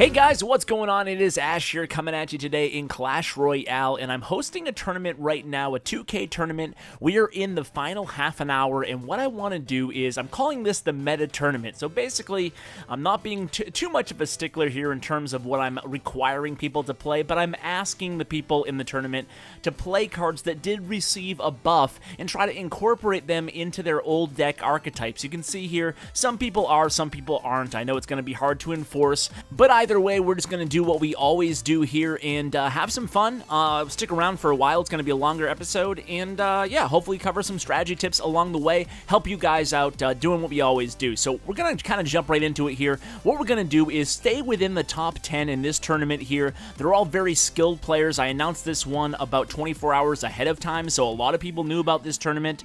Hey guys, what's going on? It is Ash here coming at you today in Clash Royale, and I'm hosting a tournament right now, a 2K tournament. We are in the final half an hour, and what I want to do is, I'm calling this the meta tournament. So basically, I'm not being too much of a stickler here in terms of what I'm requiring people to play, but I'm asking the people in the tournament to play cards that did receive a buff and try to incorporate them into their old deck archetypes. You can see here, some people are, some people aren't. I know it's going to be hard to enforce, but either way, we're just going to do what we always do here and have some fun. Stick around for a while. It's going to be a longer episode, and yeah, hopefully cover some strategy tips along the way, help you guys out doing what we always do. So we're going to kind of jump right into it here. What we're going to do is stay within the top 10 in this tournament here. They're all very skilled players. I announced this one about 24 hours ahead of time, so a lot of people knew about this tournament.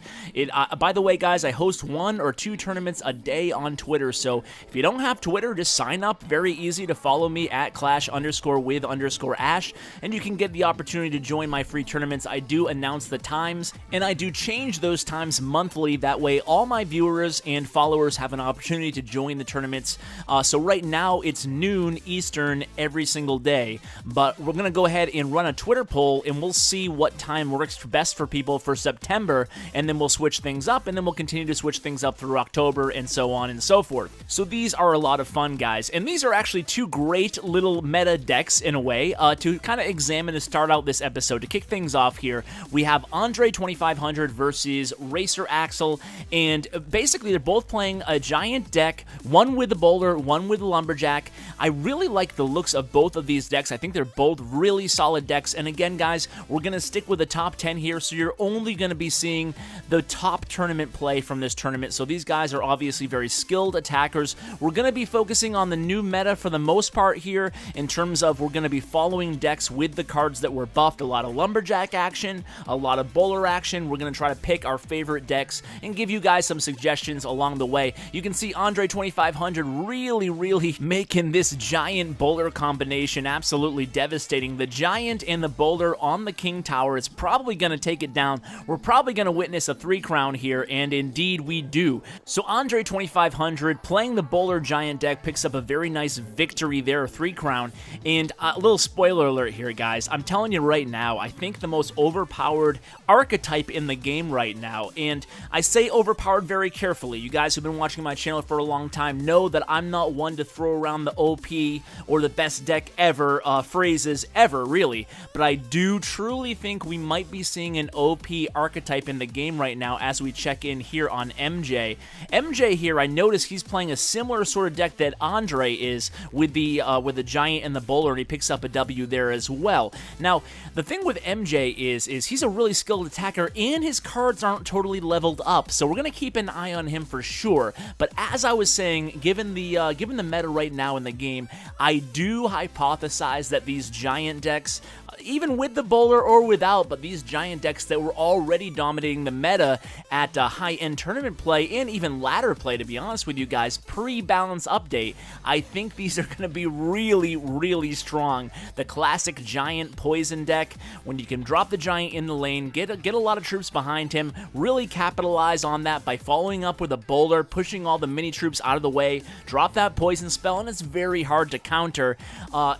By the way, guys, I host 1 or 2 tournaments a day on Twitter, so if you don't have Twitter, just sign up. Very easy to follow me at Clash_with_Ash, and you can get the opportunity to join my free tournaments. I do announce the times, and I do change those times monthly. That way, all my viewers and followers have an opportunity to join the tournaments. So right now, it's noon Eastern every single day, but we're going to go ahead and run a Twitter poll, and we'll see what time works best for people for September, and then we'll switch things up, and then we'll continue to switch things up through October, and so on and so forth. So these are a lot of fun, guys, and these are actually 2 great little meta decks in a way to kind of examine to start out this episode. To kick things off here, we have Andre 2500 versus Racer Axel, and basically they're both playing a giant deck, one with the Bowler, one with the Lumberjack. I really like the looks of both of these decks. I think they're both really solid decks, and again, guys, we're going to stick with the top 10 here, so you're only going to be seeing the top tournament play from this tournament. So these guys are obviously very skilled attackers. We're going to be focusing on the new meta for the most part here, in terms of we're going to be following decks with the cards that were buffed. A lot of Lumberjack action, a lot of Bowler action. We're going to try to pick our favorite decks and give you guys some suggestions along the way. You can see Andre 2500 really making this giant Bowler combination absolutely devastating. The giant and the Bowler on the King Tower is probably going to take it down. We're probably going to witness a 3-crown here, and indeed we do. So Andre 2500 playing the Bowler giant deck picks up a very nice victory there, 3-crown. And a little spoiler alert here, guys. I'm telling you right now, I think the most overpowered archetype in the game right now, and I say overpowered very carefully. You guys who've been watching my channel for a long time know that I'm not one to throw around the OP or the best deck ever phrases ever, really, but I do truly think we might be seeing an OP archetype in the game right now as we check in here on MJ. MJ here, I notice he's playing a similar sort of deck that Andre is with the giant and the Bowler, and he picks up a W there as well. Now, the thing with MJ is he's a really skilled attacker, and his cards aren't totally leveled up, so we're going to keep an eye on him for sure. But as I was saying, given the meta right now in the game, I do hypothesize that these giant decks, even with the Bowler or without, but these giant decks that were already dominating the meta at high-end tournament play and even ladder play, to be honest with you guys, pre-balance update, I think these are going to be really strong. The classic giant poison deck, when you can drop the giant in the lane, get a lot of troops behind him, really capitalize on that by following up with a Bowler, pushing all the mini troops out of the way, drop that poison spell, and it's very hard to counter,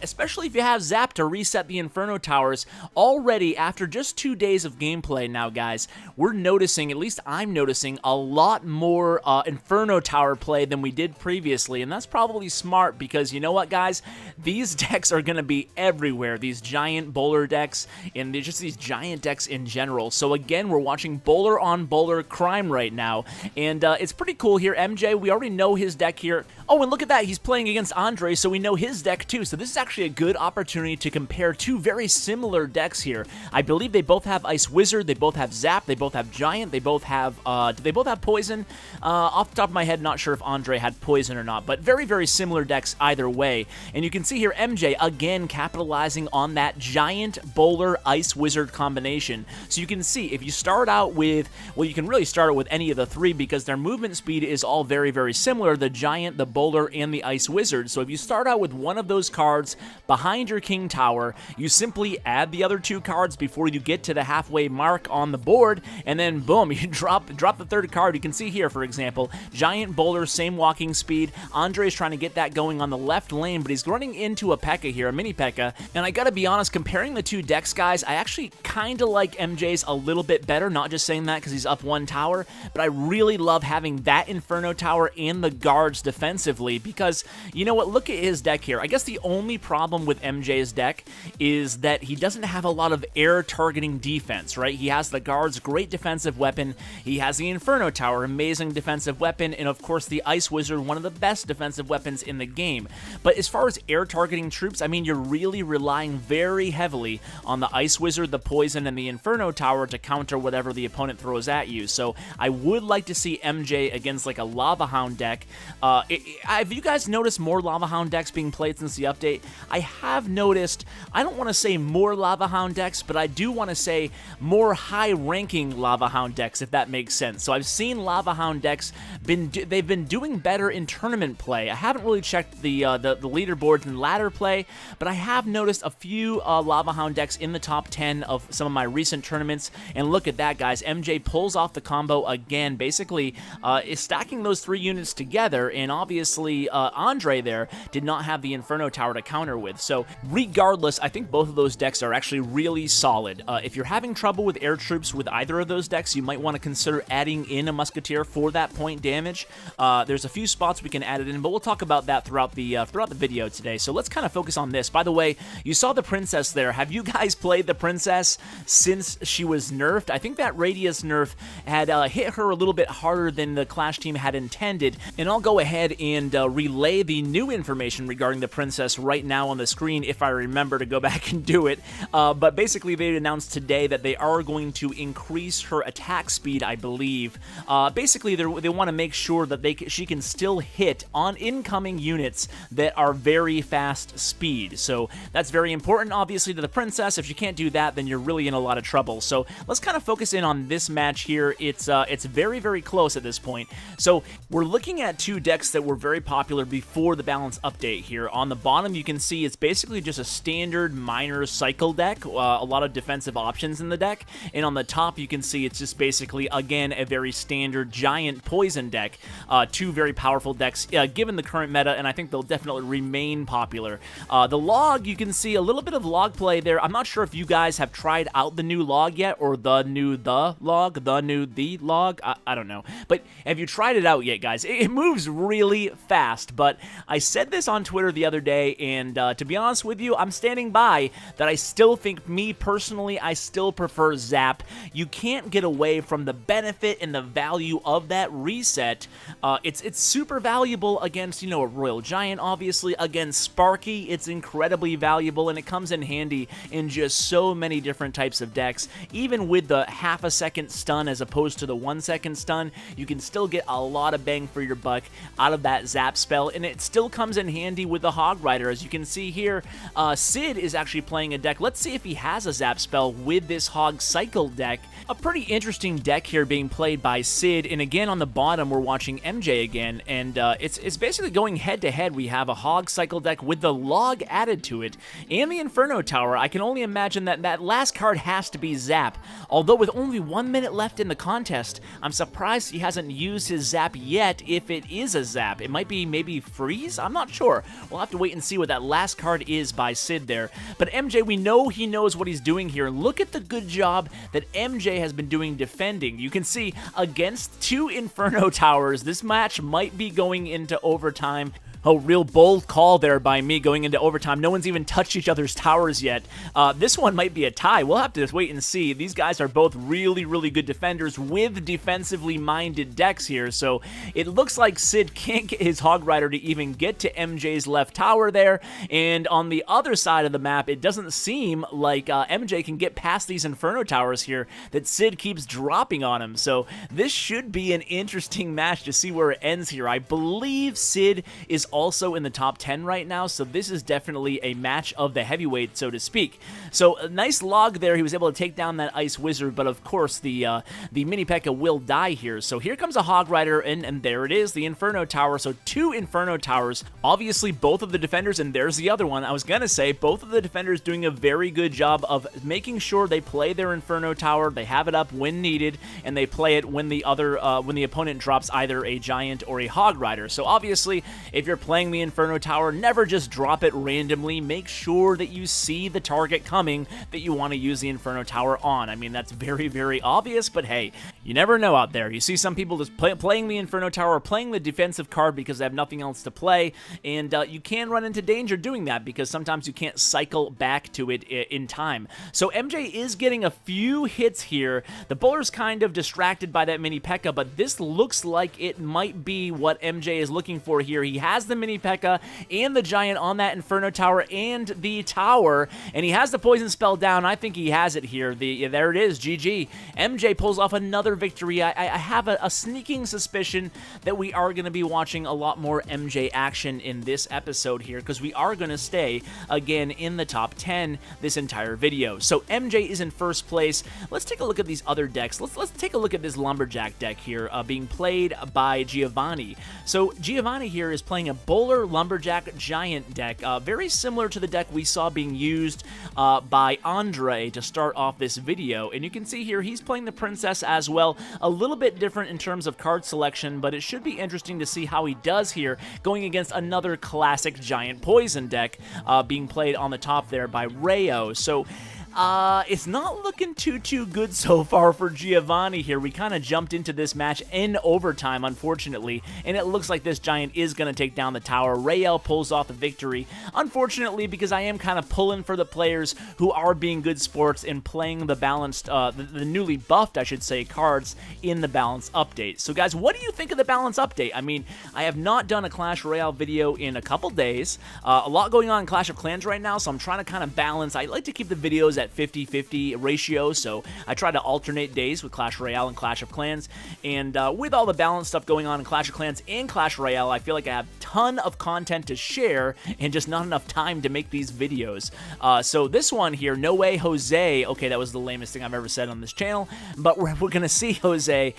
especially if you have Zap to reset the Inferno Towers. Already, after just 2 days of gameplay now, guys, we're noticing, at least I'm noticing, a lot more Inferno Tower play than we did previously, and that's probably smart because, you know what, guys? These decks are going to be everywhere, these giant Bowler decks, and just these giant decks in general. So again, we're watching Bowler on Bowler crime right now, and it's pretty cool here. MJ, we already know his deck here. Oh, and look at that, he's playing against Andre, so we know his deck too. So this is actually a good opportunity to compare 2 very similar decks here. I believe they both have Ice Wizard, they both have Zap, they both have Giant, they both have, do they both have Poison? Off the top of my head, not sure if Andre had Poison or not, but very similar decks either way. And you can see here MJ, again, capitalizing on that Giant Bowler Ice Wizard combination. So you can see, if you start out with, well, you can really start it with any of the 3 because their movement speed is all very similar, the Giant, the Bowler, and the Ice Wizard. So if you start out with one of those cards behind your King Tower, you simply simply add the other 2 cards before you get to the halfway mark on the board, and then boom, you drop the 3rd card. You can see here, for example, Giant Bowler, same walking speed. Andre's trying to get that going on the left lane, but he's running into a P.E.K.K.A here, a mini P.E.K.K.A, and I gotta be honest, comparing the 2 decks, guys, I actually kind of like MJ's a little bit better, not just saying that because he's up 1 tower, but I really love having that Inferno Tower and the guards defensively, because, you know what, look at his deck here. I guess the only problem with MJ's deck is that he doesn't have a lot of air targeting defense, right? He has the guards, great defensive weapon, he has the Inferno Tower, amazing defensive weapon, and of course the Ice Wizard, one of the best defensive weapons in the game. But as far as air targeting troops, I mean, you're really relying very heavily on the Ice Wizard, the Poison, and the Inferno Tower to counter whatever the opponent throws at you. So I would like to see MJ against like a Lava Hound deck. Have you guys noticed more Lava Hound decks being played since the update? I have noticed, I don't want to say more Lava Hound decks, but I do want to say more high-ranking Lava Hound decks, if that makes sense. So I've seen Lava Hound decks, they've been doing better in tournament play. I haven't really checked the leaderboards and ladder play, but I have noticed a few Lava Hound decks in the top 10 of some of my recent tournaments, and look at that, guys. MJ pulls off the combo again, basically is stacking those 3 units together, and obviously Andre there did not have the Inferno Tower to counter with. So regardless, I think both of those decks are actually really solid. If you're having trouble with air troops with either of those decks, you might want to consider adding in a Musketeer for that point damage. There's a few spots we can add it in, but we'll talk about that throughout the video today. So let's kind of focus on this. By the way, you saw the Princess there. Have you guys played the Princess since she was nerfed? I think that Radius nerf had hit her a little bit harder than the Clash team had intended, and I'll go ahead and relay the new information regarding the Princess right now on the screen if I remember to go back and do it. But basically, they announced today that they are going to increase her attack speed, I believe. Basically, they want to make sure that she can still hit on incoming units that are very fast speed. So that's very important, obviously, to the Princess. If you can't do that, then you're really in a lot of trouble. So let's kind of focus in on this match here. It's very, very close at this point. So we're looking at 2 decks that were very popular before the balance update here. On the bottom, you can see it's basically just a standard miner cycle deck, a lot of defensive options in the deck, and on the top you can see it's just basically, again, a very standard giant poison deck. 2 very powerful decks given the current meta, and I think they'll definitely remain popular. The log, you can see a little bit of log play there. I'm not sure if you guys have tried out the new log yet, or the new log, I don't know, but have you tried it out yet, guys? It moves really fast, but I said this on Twitter the other day, and to be honest with you, I'm standing by that. I still think, me personally, I still prefer Zap. You can't get away from the benefit and the value of that reset. It's super valuable against, you know, a Royal Giant, obviously. Against Sparky, it's incredibly valuable, and it comes in handy in just so many different types of decks. Even with the half-a-second stun as opposed to the 1-second stun, you can still get a lot of bang for your buck out of that Zap spell, and it still comes in handy with the Hog Rider. As you can see here, Sid is actually playing a deck. Let's see if he has a Zap spell with this Hog Cycle deck. A pretty interesting deck here being played by Sid, and again on the bottom we're watching MJ again, and it's basically going head-to-head. We have a Hog Cycle deck with the log added to it, and the Inferno Tower. I can only imagine that last card has to be Zap, although with only 1 minute left in the contest, I'm surprised he hasn't used his Zap yet. If it is a Zap, it might be maybe Freeze? I'm not sure. We'll have to wait and see what that last card is by Sid there. But MJ, we know he knows what he's doing here. Look at the good job that MJ has been doing defending. You can see against 2 Inferno Towers, this match might be going into overtime. Oh, real bold call there by me going into overtime. No one's even touched each other's towers yet. This one might be a tie. We'll have to just wait and see. These guys are both really, really good defenders with defensively minded decks here. So it looks like Sid can't get his Hog Rider to even get to MJ's left tower there. And on the other side of the map, it doesn't seem like MJ can get past these Inferno Towers here that Sid keeps dropping on him. So this should be an interesting match to see where it ends here. I believe Sid is also in the top 10 right now, so this is definitely a match of the heavyweight, so to speak. So a nice log there. He was able to take down that Ice Wizard, but of course the Mini P.E.K.K.A. will die here. So here comes a Hog Rider, and there it is, the Inferno Tower. So 2 Inferno Towers. Obviously, both of the defenders, and there's the other one. I was gonna say, both of the defenders doing a very good job of making sure they play their Inferno Tower, they have it up when needed, and they play it when the opponent drops either a Giant or a Hog Rider. So obviously, if you're playing the Inferno Tower, never just drop it randomly. Make sure that you see the target coming that you want to use the Inferno Tower on. I mean, that's very, very obvious, but hey, you never know out there. You see some people just playing the Inferno Tower, or playing the defensive card because they have nothing else to play, and you can run into danger doing that because sometimes you can't cycle back to it in time. So MJ is getting a few hits here. The bowler's kind of distracted by that Mini P.E.K.K.A., but this looks like it might be what MJ is looking for here. He has the Mini P.E.K.K.A. and the Giant on that Inferno Tower and the tower, and he has the poison spell down. I think he has it here. There it is, GG. MJ pulls off another victory. I have a sneaking suspicion that we are going to be watching a lot more MJ action in this episode here, because we are going to stay again in the top 10 this entire video. So MJ is in first place. Let's take a look at these other decks. Let's take a look at this Lumberjack deck here being played by Giovanni. So Giovanni here is playing a Bowler Lumberjack Giant deck, very similar to the deck we saw being used by Andre to start off this video. And you can see here he's playing the Princess as well. A little bit different in terms of card selection, but it should be interesting to see how he does here going against another classic Giant Poison deck being played on the top there by Rayo. So it's not looking too good so far for Giovanni here. We kind of jumped into this match in overtime, unfortunately, and it looks like this Giant is going to take down the tower. Rayo pulls off the victory, unfortunately, because I am kind of pulling for the players who are being good sports and playing the balanced, the newly buffed, I should say, cards in the balance update. So guys, what do you think of the balance update? I mean, I have not done a Clash Royale video in a couple days. A lot going on in Clash of Clans right now, so I'm trying to kind of balance. I like to keep the videos at 50-50 ratio, so I try to alternate days with Clash Royale and Clash of Clans, and with all the balance stuff going on in Clash of Clans and Clash Royale, I feel like I have a ton of content to share and just not enough time to make these videos. So this one here, No Way Jose, okay, that was the lamest thing I've ever said on this channel, but we're gonna see Jose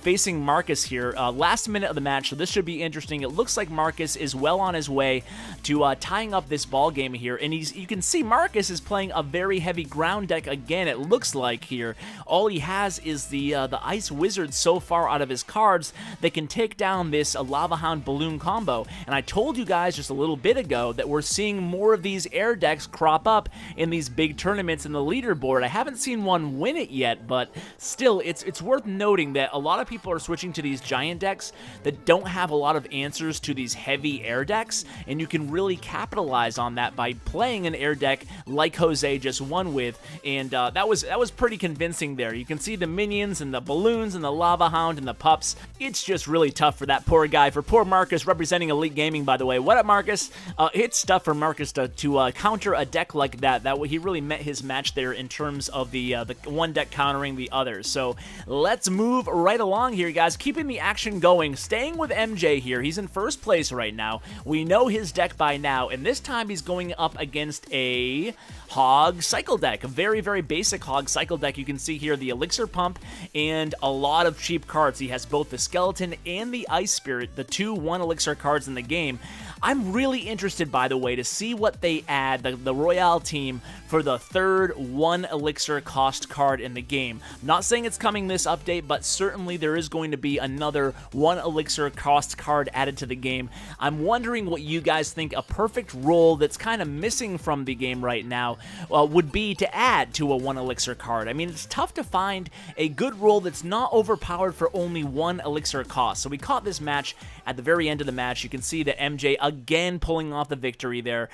facing Marcus here, last minute of the match, so this should be interesting. It looks like Marcus is well on his way to tying up this ball game here, and you can see Marcus is playing a very heavy ground deck again. It looks like here all he has is the Ice Wizard so far out of his cards that can take down this Lava Hound Balloon combo. And I told you guys just a little bit ago that we're seeing more of these air decks crop up in these big tournaments in the leaderboard. I haven't seen one win it yet, but still, it's worth noting that a lot of people are switching to these Giant decks that don't have a lot of answers to these heavy air decks, and you can really capitalize on that by playing an air deck like Jose just won with. And that was pretty convincing there. You can see the minions and the balloons and the Lava Hound and the pups. It's just really tough for that poor guy, for poor Marcus, representing Elite Gaming, by the way. What up, Marcus? It's tough for Marcus to counter a deck like that. He really met his match there in terms of the one deck countering the other. So let's move right along here, guys. Keeping the action going, staying with MJ here. He's in first place right now. We know his deck by now, and this time he's going up against a Hog Cycle deck, a very, very basic Hog Cycle deck. You can see here the Elixir Pump and a lot of cheap cards. He has both the Skeleton and the Ice Spirit, the two 1 Elixir cards in the game. I'm really interested, by the way, to see what they add, the Royale team, for the third 1 Elixir cost card in the game. I'm not saying it's coming this update, but certainly there is going to be another 1 Elixir cost card added to the game. I'm wondering what you guys think a perfect role that's kind of missing from the game right now would be to add to a 1 Elixir card. I mean, it's tough to find a good role that's not overpowered for only 1 Elixir cost. So we caught this match at the very end of the match. You can see that MJ again pulling off the victory there,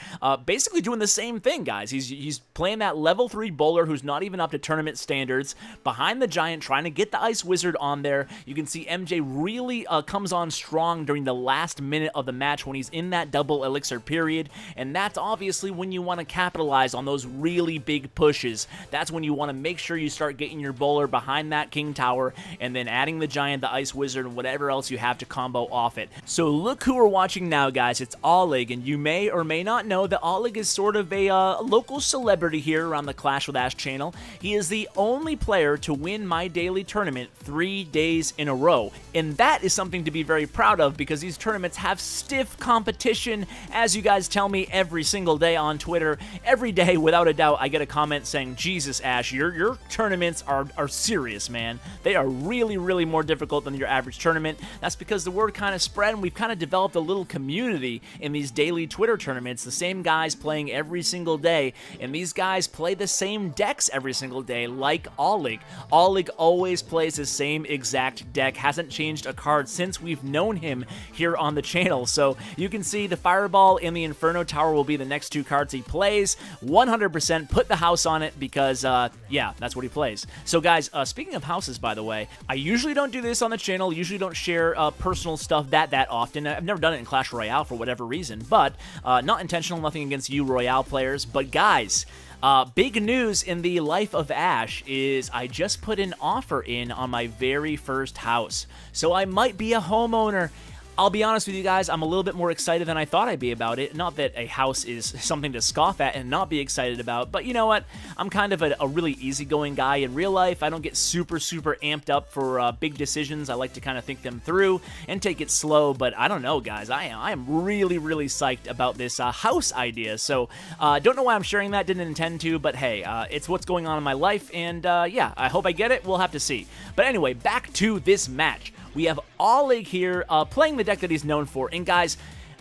basically doing the same thing, guys. He's playing that level 3 bowler who's not even up to tournament standards behind the Giant, trying to get the Ice Wizard on there. You can see MJ really comes on strong during the last minute of the match when he's in that double elixir period, and that's obviously when you want to capitalize on those really big pushes. That's when you want to make sure you start getting your bowler behind that King Tower and then adding the Giant, the Ice Wizard, and whatever else you have to combo off it. So look who we're watching now, guys. it's Oleg, and you may or may not know that Oleg is sort of a local celebrity here around the Clash with Ash channel. He is the only player to win my daily tournament 3 days in a row, and that is something to be very proud of because these tournaments have stiff competition, as you guys tell me every single day on Twitter. Every day, without a doubt, I get a comment saying, Jesus, Ash, your tournaments are serious, man. They are really, really more difficult than your average tournament. That's because the word kind of spread, and we've kind of developed a little community in these daily Twitter tournaments. The same guys playing every single day, and these guys play the same decks every single day, like Oleg. Oleg always plays the same exact deck, hasn't changed a card since we've known him here on the channel. So you can see the Fireball and the Inferno Tower will be the next two cards he plays. 100% put the house on it because, yeah, that's what he plays. So guys, speaking of houses, by the way, I usually don't do this on the channel, usually don't share personal stuff that often. I've never done it in Clash Royale for whatever reason, but not intentional, nothing against you Royale players. But guys, big news in the life of Ash is I just put an offer in on my very first house. So I might be a homeowner. I'll be honest with you guys, I'm a little bit more excited than I thought I'd be about it. Not that a house is something to scoff at and not be excited about, but you know what? I'm kind of a really easygoing guy in real life. I don't get super amped up for big decisions. I like to kind of think them through and take it slow, but I don't know, guys. I am really psyched about this house idea. So don't know why I'm sharing that, didn't intend to, but hey, it's what's going on in my life, and yeah, I hope I get it. We'll have to see. But anyway, back to this match. We have Oleg here playing the deck that he's known for. And guys,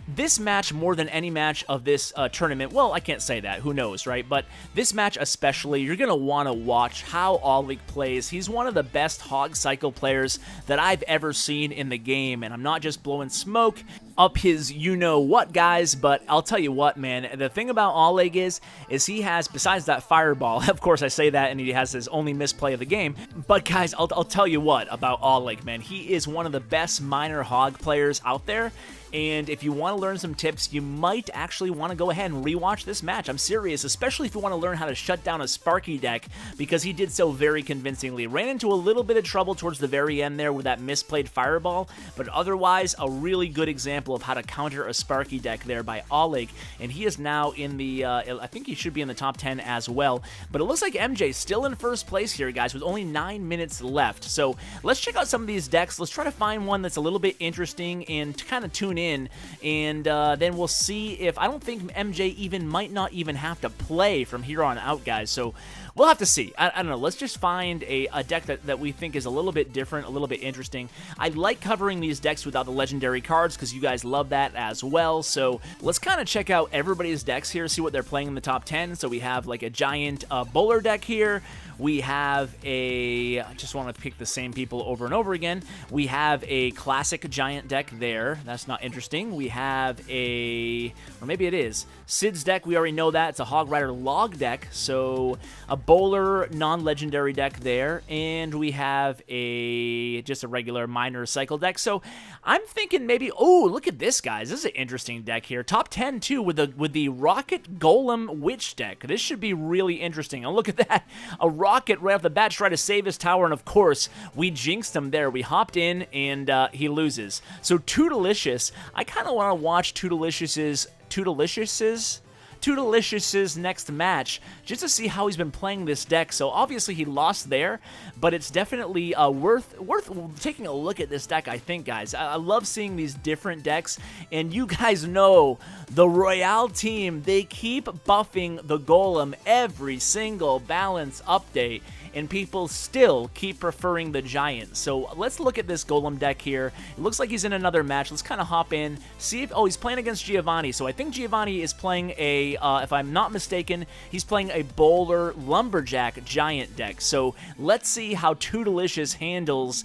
this match, more than any match of this tournament, well, I can't say that, who knows, right? But this match especially, you're going to want to watch how Oleg plays. He's one of the best Hog Cycle players that I've ever seen in the game, and I'm not just blowing smoke up his you-know-what, guys, but I'll tell you what, man, the thing about Oleg is he has, besides that Fireball, of course I say that, and he has his only misplay of the game, but guys, I'll tell you what about Oleg, man. He is one of the best minor Hog players out there, and if you want to learn some tips, you might actually want to go ahead and rewatch this match. I'm serious, especially if you want to learn how to shut down a Sparky deck, because he did so very convincingly. Ran into a little bit of trouble towards the very end there with that misplayed Fireball, but otherwise, a really good example of how to counter a Sparky deck there by Oleg, and he is now in the, I think he should be in the top 10 as well, but it looks like MJ still in first place here, guys, with only 9 minutes left. So let's check out some of these decks. Let's try to find one that's a little bit interesting and to kind of tune in, and then we'll see if, I don't think MJ might not even have to play from here on out, guys, so we'll have to see. I don't know. Let's just find a deck that we think is a little bit different, a little bit interesting. I like covering these decks without the legendary cards because you guys love that as well. So let's kind of check out everybody's decks here, see what they're playing in the top 10. So we have like a giant bowler deck here. We have I just want to pick the same people over and over again. We have a classic giant deck there. That's not interesting. We have or maybe it is, Sid's deck. We already know that. It's a Hog Rider log deck. So a bowler non-legendary deck there. And we have just a regular minor cycle deck. So I'm thinking maybe, oh, look at this, guys. This is an interesting deck here. Top 10 too with the Rocket Golem Witch deck. This should be really interesting. And look at that. A Rocket right off the bat try to save his tower, and of course we jinxed him there. We hopped in and he loses. So Toodalicious, I kind of want to watch Toodalicious' next match just to see how he's been playing this deck. So obviously he lost there, but it's definitely worth taking a look at this deck, I think, guys. I love seeing these different decks, and you guys know the Royale team, they keep buffing the Golem every single balance update, and people still keep preferring the Giant. So let's look at this Golem deck here. It looks like he's in another match. Let's kind of hop in, see if, oh, he's playing against Giovanni. So I think Giovanni is playing if I'm not mistaken, he's playing a Bowler Lumberjack Giant deck. So let's see how Toodalicious handles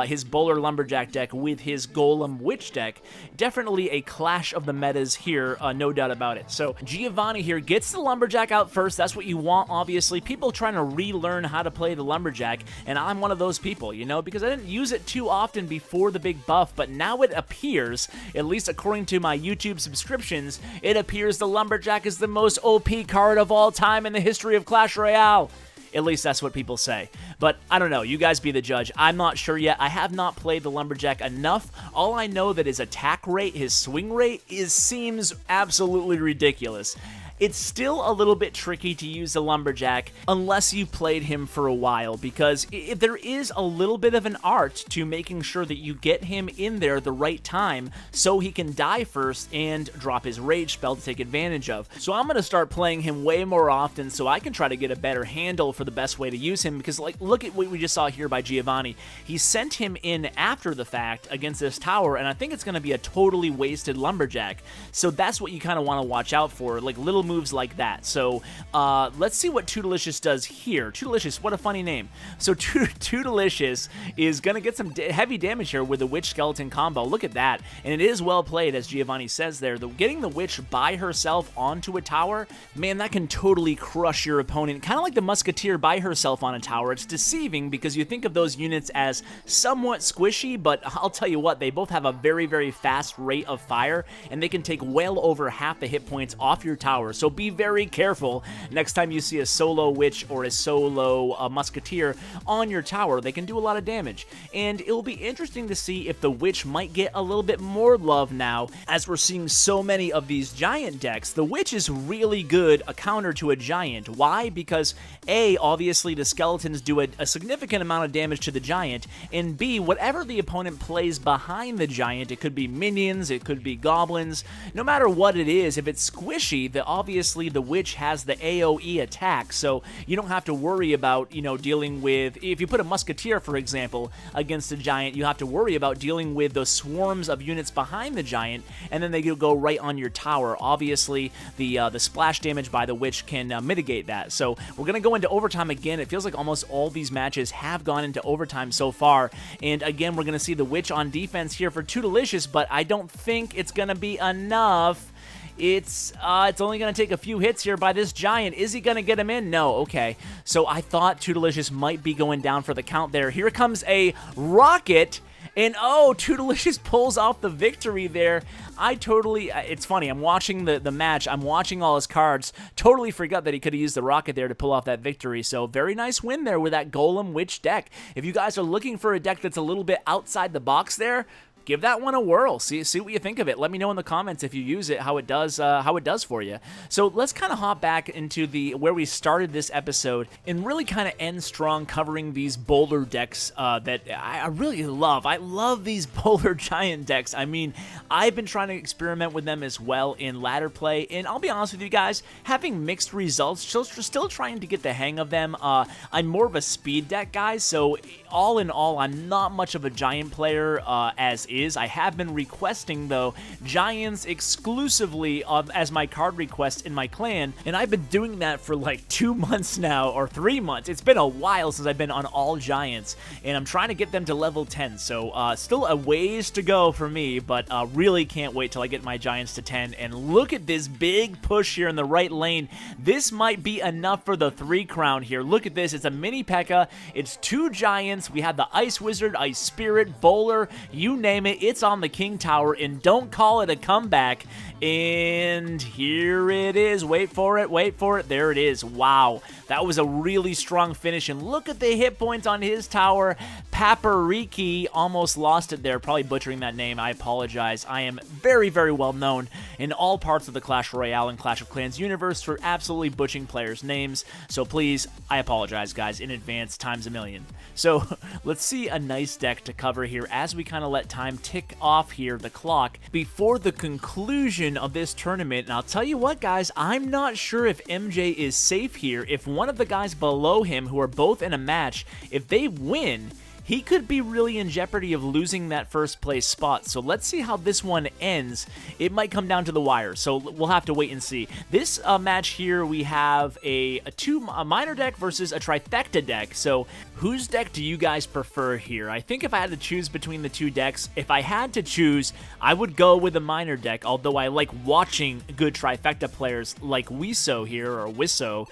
his Bowler Lumberjack deck with his Golem Witch deck. Definitely a clash of the metas here, no doubt about it. So Giovanni here gets the Lumberjack out first. That's what you want, obviously. People trying to relearn how to play the Lumberjack, and I'm one of those people, you know, because I didn't use it too often before the big buff, but now it appears, at least according to my YouTube subscriptions, it appears the Lumberjack is the most OP card of all time in the history of Clash Royale. At least that's what people say. But I don't know. You guys be the judge. I'm not sure yet. I have not played the Lumberjack enough. All I know that his attack rate, his swing rate, seems absolutely ridiculous. It's still a little bit tricky to use the Lumberjack unless you played him for a while, because if there is a little bit of an art to making sure that you get him in there the right time so he can die first and drop his rage spell to take advantage of. So I'm going to start playing him way more often so I can try to get a better handle for the best way to use him, because like look at what we just saw here by Giovanni. He sent him in after the fact against this tower, and I think it's going to be a totally wasted Lumberjack. So that's what you kind of want to watch out for, like little moves like that. So let's see what Toodalicious does here. Toodalicious, what a funny name. So Toodalicious is going to get some heavy damage here with the Witch Skeleton combo. Look at that. And it is well played, as Giovanni says there. Getting the Witch by herself onto a tower, man, that can totally crush your opponent. Kind of like the Musketeer by herself on a tower. It's deceiving because you think of those units as somewhat squishy, but I'll tell you what, they both have a very, very fast rate of fire, and they can take well over half the hit points off your tower. So be very careful next time you see a solo Witch or a solo Musketeer on your tower. They can do a lot of damage. And it'll be interesting to see if the Witch might get a little bit more love now, as we're seeing so many of these giant decks. The Witch is really good a counter to a giant. Why? Because A, obviously the skeletons do a significant amount of damage to the giant, and B, whatever the opponent plays behind the giant, it could be minions, it could be goblins, no matter what it is, if it's squishy, obviously the Witch has the AoE attack, so you don't have to worry about, you know, dealing with, if you put a Musketeer, for example, against a giant, you have to worry about dealing with those swarms of units behind the giant, and then they go right on your tower. Obviously, the splash damage by the Witch can mitigate that. So we're going to go into overtime again. It feels like almost all these matches have gone into overtime so far, and again, we're going to see the Witch on defense here for Toodalicious, but I don't think it's going to be enough. It's only going to take a few hits here by this giant. Is he going to get him in? No. Okay. So I thought Toodalicious might be going down for the count there. Here comes a rocket, and oh, Toodalicious pulls off the victory there. It's funny, I'm watching the match, I'm watching all his cards, totally forgot that he could have used the rocket there to pull off that victory. So very nice win there with that Golem Witch deck. If you guys are looking for a deck that's a little bit outside the box there, give that one a whirl. See what you think of it. Let me know in the comments if you use it, how it does for you. So let's kind of hop back into where we started this episode and really kind of end strong, covering these boulder decks that I really love. I love these boulder giant decks. I mean, I've been trying to experiment with them as well in ladder play, and I'll be honest with you guys, having mixed results, still trying to get the hang of them. I'm more of a speed deck guy, so all in all, I'm not much of a giant player as is. I have been requesting, though, giants exclusively as my card request in my clan, and I've been doing that for like 2 months now, or 3 months. It's been a while since I've been on all giants, and I'm trying to get them to level 10, so still a ways to go for me, but really can't wait till I get my giants to 10, and look at this big push here in the right lane. This might be enough for the 3 crown here. Look at this. It's a mini P.E.K.K.A. It's 2 giants. We have the Ice Wizard, Ice Spirit, Bowler, you name it. It's on the King Tower, and don't call it a comeback. And here it is. Wait for it. Wait for it. There it is. Wow. That was a really strong finish, and look at the hit points on his tower. Papariki almost lost it there. Probably butchering that name. I apologize. I am very, very well known in all parts of the Clash Royale and Clash of Clans universe for absolutely butchering players' names. So please, I apologize, guys, in advance times a million. So let's see a nice deck to cover here as we kind of let time tick off here, the clock, before the conclusion of this tournament. And I'll tell you what, guys, I'm not sure if MJ is safe here. If one of the guys below him, who are both in a match, if they win, he could be really in jeopardy of losing that first place spot. So let's see how this one ends. It might come down to the wire, so we'll have to wait and see. This match here, we have a minor deck versus a trifecta deck. So whose deck do you guys prefer here? I think if I had to choose between the two decks, if I had to choose, I would go with a minor deck, although I like watching good trifecta players like Wiso here, or Wiso,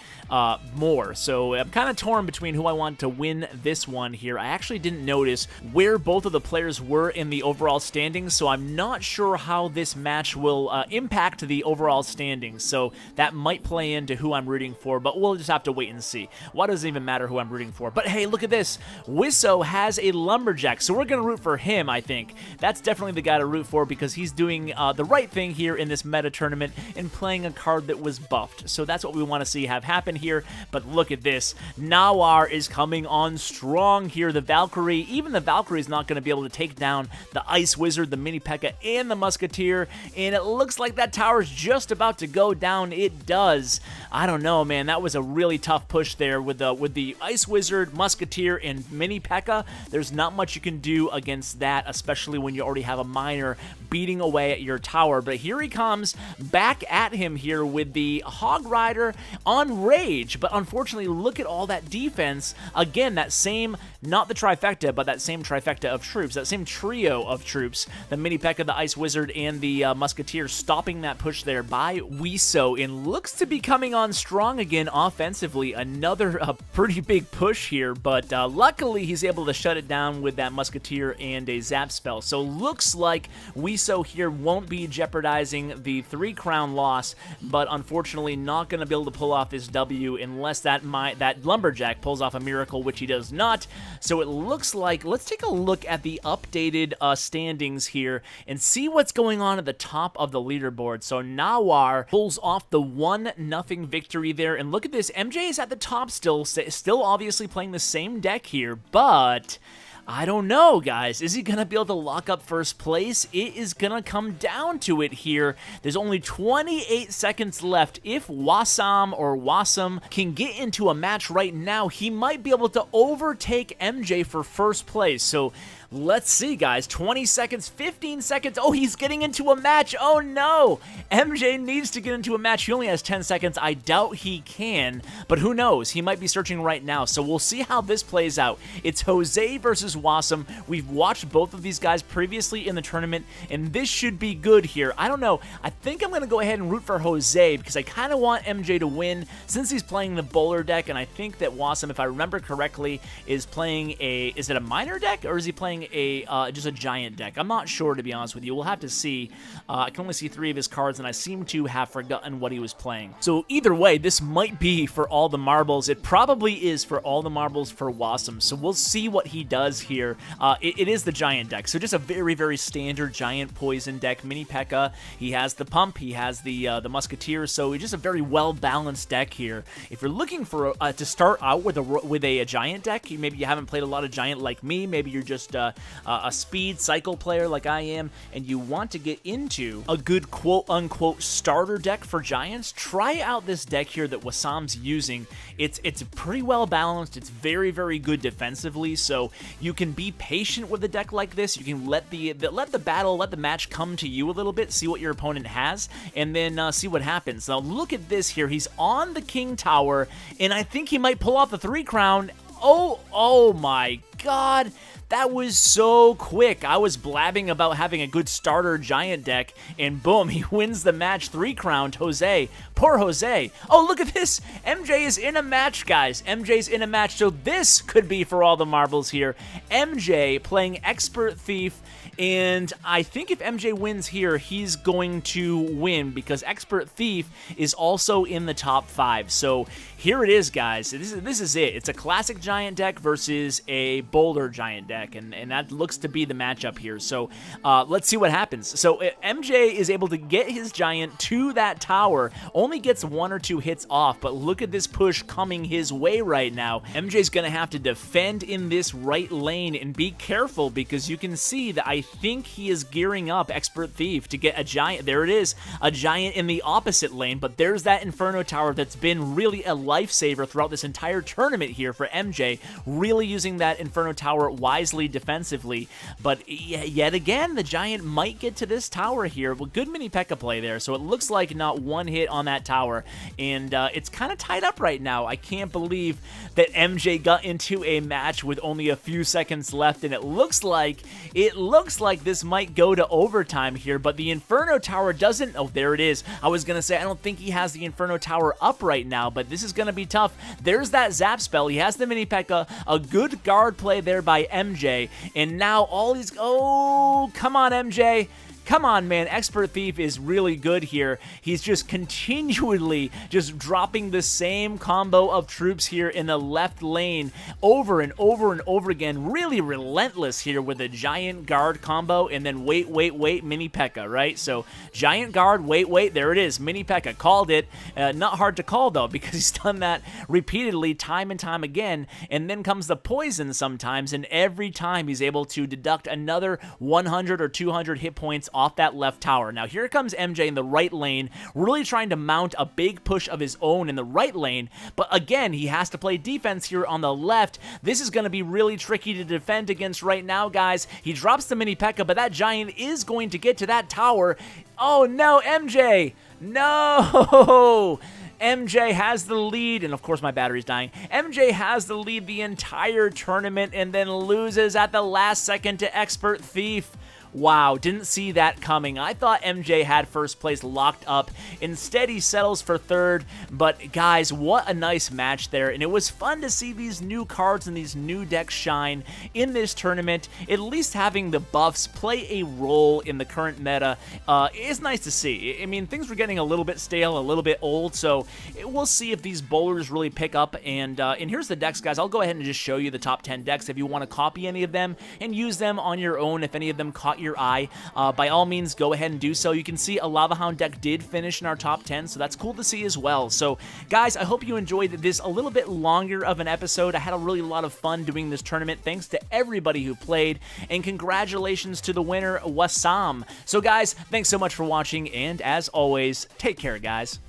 more. So I'm kind of torn between who I want to win this one here. I actually didn't notice where both of the players were in the overall standings, so I'm not sure how this match will impact the overall standings, so that might play into who I'm rooting for, but we'll just have to wait and see. Why does it even matter who I'm rooting for? But hey, look at this. Wisso has a Lumberjack, so we're going to root for him, I think. That's definitely the guy to root for because he's doing the right thing here in this meta tournament and playing a card that was buffed. So that's what we want to see have happen here. But look at this. Nawar is coming on strong here. The Valkyrie, even the Valkyrie is not going to be able to take down the Ice Wizard, the Mini P.E.K.K.A, and the Musketeer. And it looks like that tower's just about to go down. It does. I don't know, man. That was a really tough push there with the Ice Wizard, Musketeer, and Mini P.E.K.K.A. There's not much you can do against that, especially when you already have a miner beating away at your tower. But here he comes back at him here with the Hog Rider on Rage. But unfortunately, look at all that defense. Again, that same, not the trifecta, but that same trifecta of troops, that same trio of troops, the Mini P.E.K.K.A, the Ice Wizard, and the Musketeer, stopping that push there by Wisso, and looks to be coming on strong again offensively. Another pretty big push here, but luckily he's able to shut it down with that Musketeer and a Zap spell. So looks like Wisso here won't be jeopardizing the 3-crown loss, but unfortunately not going to be able to pull off this W unless that Lumberjack pulls off a miracle, which he does not. So it looks like, let's take a look at the updated standings here and see what's going on at the top of the leaderboard. So Nawar pulls off the 1-0 victory there, and look at this, MJ is at the top still obviously playing the same deck here, but I don't know, guys. Is he going to be able to lock up first place? It is going to come down to it here. There's only 28 seconds left. If Wasam can get into a match right now, he might be able to overtake MJ for first place. So let's see, guys. 20 seconds, 15 seconds. Oh, he's getting into a match. Oh, no. MJ needs to get into a match. He only has 10 seconds. I doubt he can, but who knows? He might be searching right now, so we'll see how this plays out. It's Jose versus Wasam. We've watched both of these guys previously in the tournament, and this should be good here. I don't know. I think I'm going to go ahead and root for Jose because I kind of want MJ to win since he's playing the bowler deck, and I think that Wasam, if I remember correctly, is playing is it a miner deck, or is he playing just a giant deck? I'm not sure, to be honest with you. We'll have to see. I can only see 3 of his cards, and I seem to have forgotten what he was playing. So either way, this might be for all the marbles. It probably is for all the marbles for Wasam, so we'll see what he does here. It is the giant deck, so just a very, very standard giant poison deck. Mini P.E.K.K.A, he has the pump, he has the Musketeer, so just a very well-balanced deck here. If you're looking for to start out with a giant deck, maybe you haven't played a lot of giant like me, maybe you're just a speed cycle player like I am, and you want to get into a good quote-unquote starter deck for giants, try out this deck here that Wasam's using. It's pretty well balanced. It's very, very good defensively, so you can be patient with a deck like this. You can let the match come to you a little bit, see what your opponent has, and then see what happens. Now look at this here. He's on the King Tower, and I think he might pull off the 3-crown. Oh my God. That was so quick. I was blabbing about having a good starter giant deck, and boom, he wins the match. 3-crowned Jose. Poor Jose. Oh, look at this. MJ is in a match, guys. MJ's in a match, so this could be for all the marbles here. MJ playing Expert Thief, and I think if MJ wins here, he's going to win because Expert Thief is also in the top 5. So here it is, guys. This is it. It's a classic giant deck versus a boulder giant deck, and that looks to be the matchup here. So let's see what happens. So MJ is able to get his giant to that tower, only gets 1 or 2 hits off, but look at this push coming his way right now. MJ's going to have to defend in this right lane and be careful because you can see that I think he is gearing up Expert Thief to get a giant. There it is, a giant in the opposite lane, but there's that Inferno Tower that's been really a lifesaver throughout this entire tournament here for MJ, really using that Inferno Tower wisely wisely defensively. But yet again, the Giant might get to this tower here. Well, good mini P.E.K.K.A play there. So it looks like not one hit on that tower. And it's kind of tied up right now. I can't believe that MJ got into a match with only a few seconds left. And it looks like this might go to overtime here. But the Inferno Tower doesn't... Oh, there it is. I was going to say, I don't think he has the Inferno Tower up right now. But this is going to be tough. There's that Zap spell. He has the mini P.E.K.K.A. A good guard play there by MJ. And now all these... Oh, come on, MJ. Come on, man. Expert Thief is really good here. He's just continually just dropping the same combo of troops here in the left lane over and over and over again. Really relentless here with a Giant Guard combo and then wait, mini P.E.K.K.A, right? So Giant Guard, wait, there it is. Mini P.E.K.K.A. Called it. Not hard to call, though, because he's done that repeatedly time and time again. And then comes the poison sometimes, and every time he's able to deduct another 100 or 200 hit points off that left tower. Now here comes MJ in the right lane, really trying to mount a big push of his own in the right lane, but again, he has to play defense here on the left. This is going to be really tricky to defend against right now, guys. He drops the mini P.E.K.K.A, but that Giant is going to get to that tower. Oh no, MJ! No! MJ has the lead, and of course my battery's dying. MJ has the lead the entire tournament and then loses at the last second to Expert Thief. Wow, didn't see that coming. I thought MJ had first place locked up. Instead, he settles for third. But guys, what a nice match there. And it was fun to see these new cards and these new decks shine in this tournament. At least having the buffs play a role in the current meta is nice to see. I mean, things were getting a little bit stale, a little bit old. So we'll see if these bowlers really pick up. And here's the decks, guys. I'll go ahead and just show you the top 10 decks if you want to copy any of them and use them on your own. If any of them caught your eye, by all means go ahead and do so. You can see a Lava Hound deck did finish in our top 10, so that's cool to see as well. So guys, I hope you enjoyed this a little bit longer of an episode. I had a really lot of fun doing this tournament. Thanks to everybody who played, and congratulations to the winner, Wassam. So guys, thanks so much for watching, and as always, take care, guys.